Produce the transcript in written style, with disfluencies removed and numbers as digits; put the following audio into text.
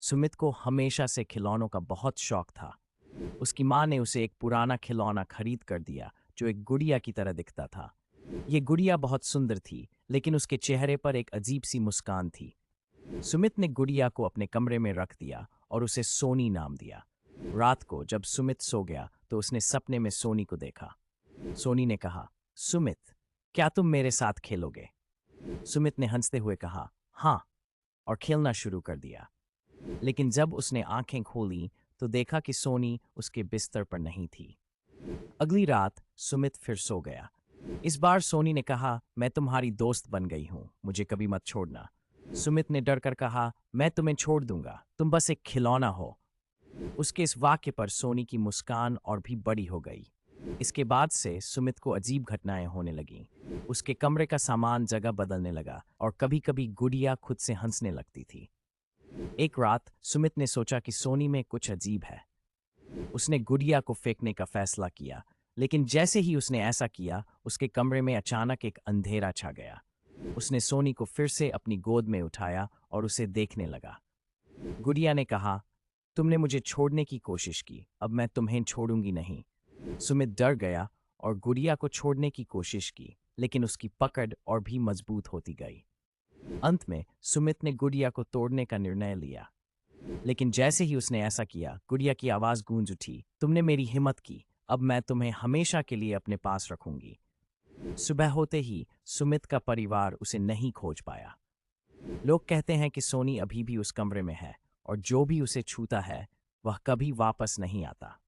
सुमित को हमेशा से खिलौनों का बहुत शौक था। उसकी माँ ने उसे एक पुराना खिलौना खरीद कर दिया जो एक गुड़िया की तरह दिखता था। ये गुड़िया बहुत सुंदर थी, लेकिन उसके चेहरे पर एक अजीब सी मुस्कान थी। सुमित ने गुड़िया को अपने कमरे में रख दिया और उसे सोनी नाम दिया। रात को जब सुमित सो गया तो उसने सपने में सोनी को देखा। सोनी ने कहा, सुमित, क्या तुम मेरे साथ खेलोगे? सुमित ने हंसते हुए कहा, हाँ, और खेलना शुरू कर दिया। लेकिन जब उसने आंखें खोली तो देखा कि सोनी उसके बिस्तर पर नहीं थी। अगली रात सुमित फिर सो गया। इस बार सोनी ने कहा, मैं तुम्हारी दोस्त बन गई हूं, मुझे कभी मत छोड़ना। सुमित ने डर कर कहा, मैं तुम्हें छोड़ दूंगा, तुम बस एक खिलौना हो। उसके इस वाक्य पर सोनी की मुस्कान और भी बड़ी हो गई। इसके बाद से सुमित को अजीब घटनाएं होने लगीं। उसके कमरे का सामान जगह बदलने लगा और कभी-कभी गुड़िया खुद से हंसने लगती थी। एक रात सुमित ने सोचा कि सोनी में कुछ अजीब है। उसने गुड़िया को फेंकने का फैसला किया, लेकिन जैसे ही उसने ऐसा किया, उसके कमरे में अचानक एक अंधेरा छा गया। उसने सोनी को फिर से अपनी गोद में उठाया और उसे देखने लगा। गुड़िया ने कहा, तुमने मुझे छोड़ने की कोशिश की, अब मैं तुम्हें छोड़ूंगी नहीं। सुमित डर गया और गुड़िया को छोड़ने की कोशिश की, लेकिन उसकी पकड़ और भी मजबूत होती गई। अंत में सुमित ने गुड़िया को तोड़ने का निर्णय लिया। लेकिन जैसे ही उसने ऐसा किया, गुड़िया की आवाज गूंज उठी, तुमने मेरी हिम्मत की, अब मैं तुम्हें हमेशा के लिए अपने पास रखूंगी। सुबह होते ही सुमित का परिवार उसे नहीं खोज पाया। लोग कहते हैं कि सोनी अभी भी उस कमरे में है और जो भी उसे छूता है वह कभी वापस नहीं आता।